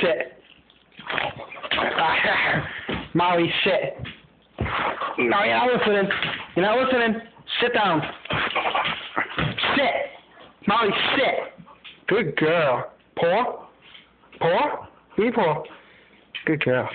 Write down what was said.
sit. Molly, sit. No, you're not listening. You're not listening. Sit down. Sit. Molly, sit. Good girl. Paw? Paw? Give me paw. Good girl.